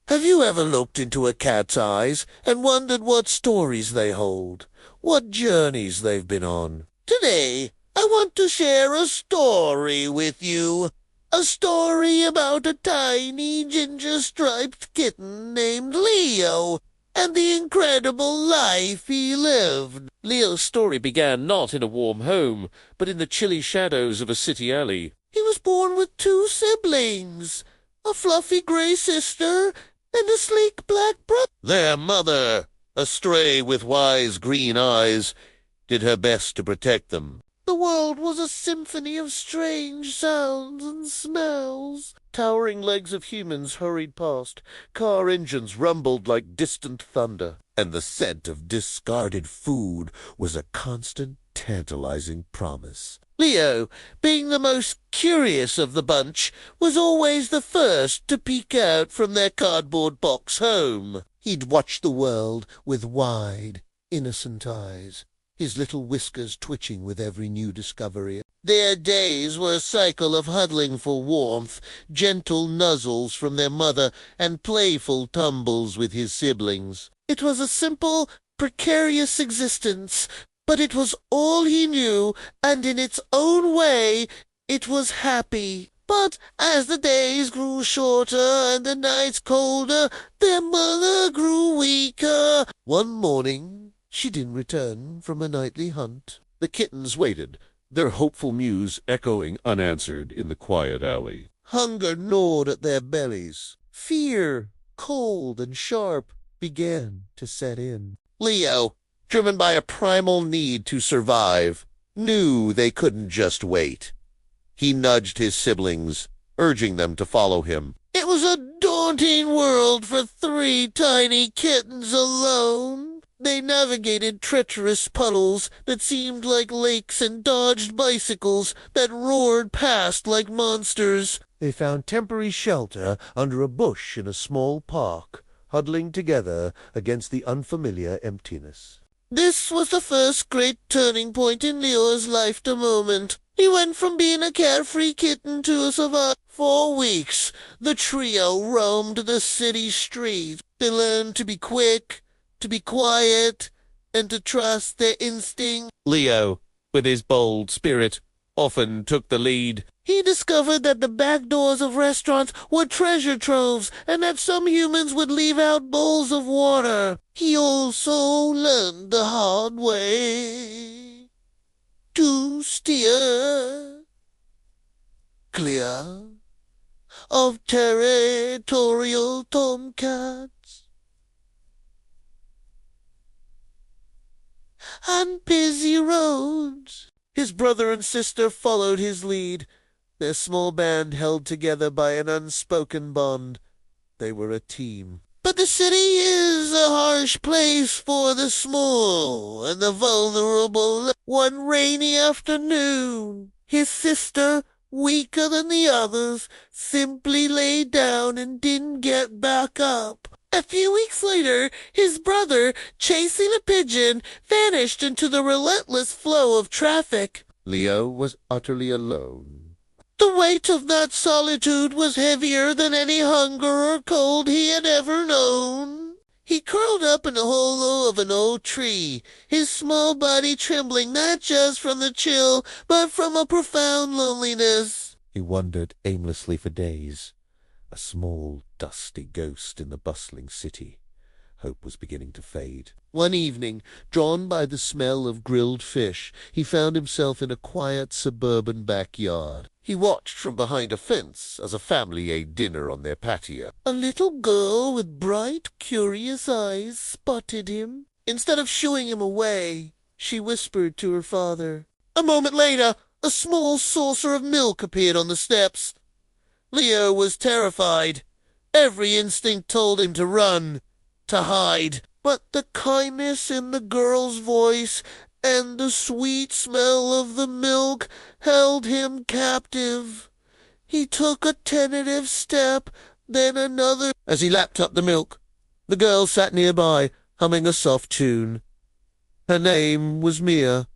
Have you ever looked into a cat's eyes and wondered what stories they hold, what journeys they've been on? Today, I want to share a story with you. A story about a tiny ginger-striped kitten named Leo and the incredible life he lived. Leo's story began not in a warm home, but in the chilly shadows of a city alley. He was born with 2 siblings, a fluffy gray sister and a sleek black brother. Their mother, a stray with wise green eyes, did her best to protect them. The world was a symphony of strange sounds and smells. Towering legs of humans hurried past, car engines rumbled like distant thunder, and the scent of discarded food was a constant, tantalizing promise. Leo, being the most curious of the bunch, was always the first to peek out from their cardboard box home. He'd watch the world with wide, innocent eyes, his little whiskers twitching with every new discovery. Their days were a cycle of huddling for warmth, gentle nuzzles from their mother, and playful tumbles with his siblings. It was a simple, precarious existence, but it was all he knew, and in its own way, it was happy. But as the days grew shorter and the nights colder, their mother grew weaker. One morning, she didn't return from a nightly hunt. The kittens waited, their hopeful mews echoing unanswered in the quiet alley. Hunger gnawed at their bellies. Fear, cold and sharp, began to set in. Leo, driven by a primal need to survive, knew they couldn't just wait. He nudged his siblings, urging them to follow him. It was a daunting world for 3 tiny kittens alone. They navigated treacherous puddles that seemed like lakes and dodged bicycles that roared past like monsters. They found temporary shelter under a bush in a small park, huddling together against the unfamiliar emptiness. This was the first great turning point in Leo's life, the moment. He went from being a carefree kitten to a savant. For weeks, the trio roamed the city streets. They learned to be quick, to be quiet, and to trust their instinct. Leo, with his bold spirit, often took the lead. He discovered that the back doors of restaurants were treasure troves, and that some humans would leave out bowls of water. He also learned the hard way to steer clear of territorial tomcats and busy roads. His brother and sister followed his lead, their small band held together by an unspoken bond. They were a team. But the city is a harsh place for the small and the vulnerable. One rainy afternoon, his sister, weaker than the others, simply lay down and didn't get back up. A few weeks later, his brother, chasing a pigeon, vanished into the relentless flow of traffic. Leo was utterly alone. The weight of that solitude was heavier than any hunger or cold he had ever known. He curled up in the hollow of an old tree, his small body trembling not just from the chill, but from a profound loneliness. He wandered aimlessly for days, a small, dusty ghost in the bustling city. Hope was beginning to fade. One evening, drawn by the smell of grilled fish, he found himself in a quiet suburban backyard. He watched from behind a fence as a family ate dinner on their patio. A little girl with bright, curious eyes spotted him. Instead of shooing him away, she whispered to her father. A moment later, a small saucer of milk appeared on the steps. Leo was terrified. Every instinct told him to run, to hide. But the kindness in the girl's voice and the sweet smell of the milk held him captive. He took a tentative step, then another. As he lapped up the milk, the girl sat nearby, humming a soft tune. Her name was Mia.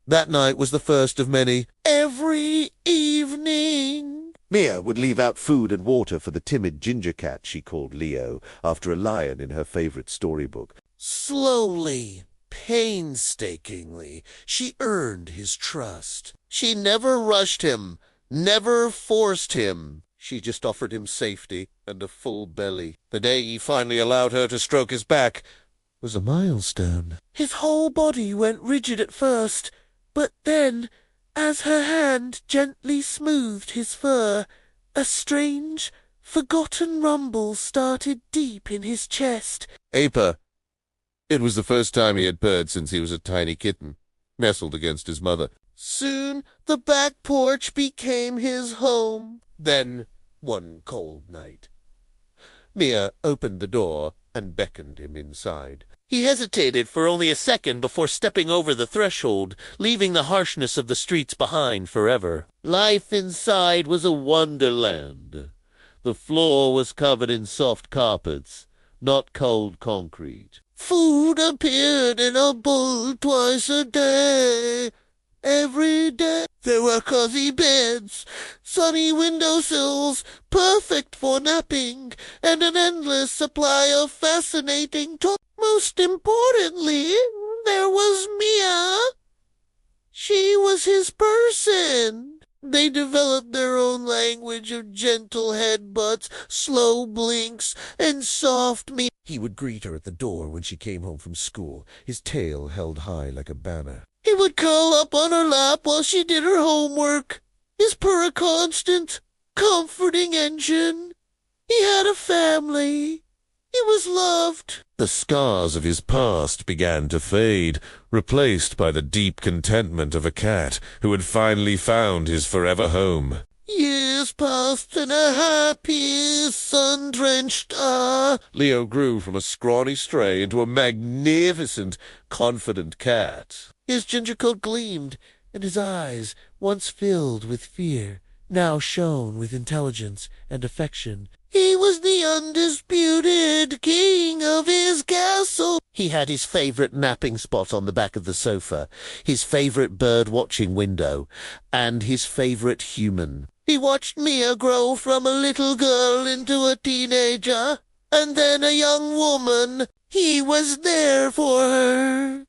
That night was the first of many. Every evening, Mia would leave out food and water for the timid ginger cat she called Leo, after a lion in her favorite storybook. Slowly, painstakingly, she earned his trust. She never rushed him, never forced him. She just offered him safety and a full belly. The day he finally allowed her to stroke his back was a milestone. His whole body went rigid at first, but then, as her hand gently smoothed his fur, a strange, forgotten rumble started deep in his chest. Apa. It was the first time he had purred since he was a tiny kitten, nestled against his mother. Soon the back porch became his home. Then, one cold night, Mia opened the door and beckoned him inside. He hesitated for only a second before stepping over the threshold, leaving the harshness of the streets behind forever. Life inside was a wonderland. The floor was covered in soft carpets, not cold concrete. Food appeared in a bowl twice a day. Every day there were cozy beds, sunny windowsills, perfect for napping, and an endless supply of fascinating toys. Most importantly, there was Mia. She was his person. They developed their own language of gentle headbutts, slow blinks, and soft meows. He would greet her at the door when she came home from school, his tail held high like a banner. He would curl up on her lap while she did her homework, his purr a constant, comforting engine. He had a family. He was loved. The scars of his past began to fade, replaced by the deep contentment of a cat who had finally found his forever home. Years passed in a happy, sun-drenched Leo grew from a scrawny stray into a magnificent, confident cat. His ginger coat gleamed, and his eyes, once filled with fear, now shone with intelligence and affection. He was the undisputed king of his castle. He had his favorite napping spot on the back of the sofa, his favorite bird-watching window, and his favorite human. He watched Mia grow from a little girl into a teenager, and then a young woman. He was there for her.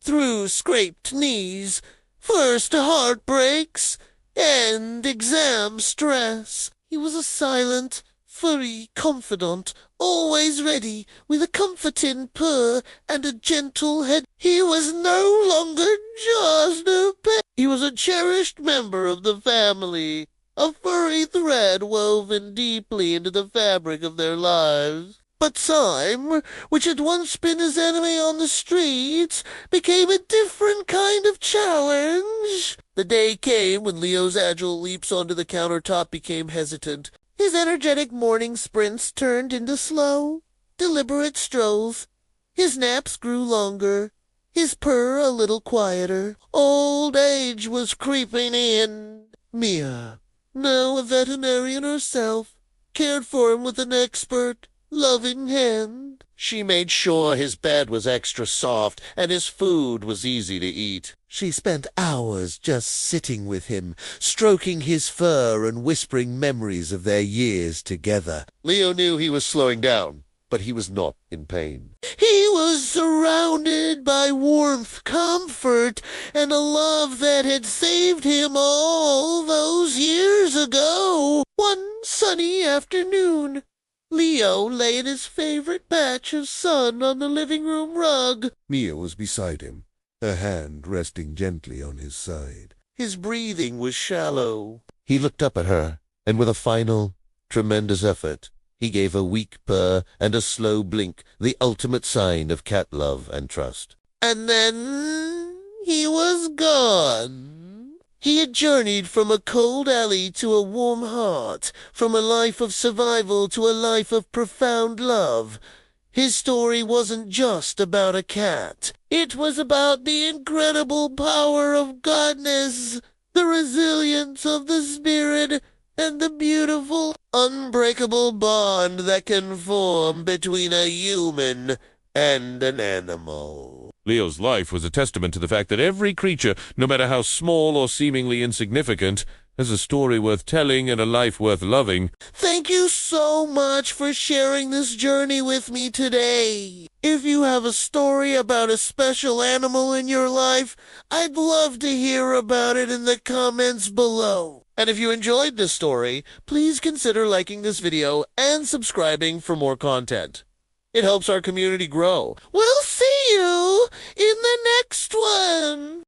Through scraped knees, first heartbreaks, and exam stress. He was a silent, furry confidant, always ready, with a comforting purr and a gentle head. He was no longer just a pet. He was a cherished member of the family, a furry thread woven deeply into the fabric of their lives. But time, which had once been his enemy on the streets, became a different kind of challenge. The day came when Leo's agile leaps onto the countertop became hesitant. His energetic morning sprints turned into slow, deliberate strolls. His naps grew longer, his purr a little quieter. Old age was creeping in. Mia, now a veterinarian herself, cared for him with an expert, loving hand. She made sure his bed was extra soft and his food was easy to eat. She spent hours just sitting with him, stroking his fur and whispering memories of their years together. Leo knew he was slowing down, but he was not in pain. He was surrounded by warmth, comfort, and a love that had saved him all those years ago. One sunny afternoon, Leo lay in his favorite patch of sun on the living room rug. Mia was beside him, her hand resting gently on his side. His breathing was shallow. He looked up at her, and with a final, tremendous effort, he gave a weak purr and a slow blink, the ultimate sign of cat love and trust. And then he was gone. He had journeyed from a cold alley to a warm heart, from a life of survival to a life of profound love. His story wasn't just about a cat. It was about the incredible power of godness, the resilience of the spirit, and the beautiful, unbreakable bond that can form between a human and an animal. Leo's life was a testament to the fact that every creature, no matter how small or seemingly insignificant, as a story worth telling and a life worth loving. Thank you so much for sharing this journey with me today. If you have a story about a special animal in your life, I'd love to hear about it in the comments below. And if you enjoyed this story, please consider liking this video and subscribing for more content. It helps our community grow. We'll see you in the next one.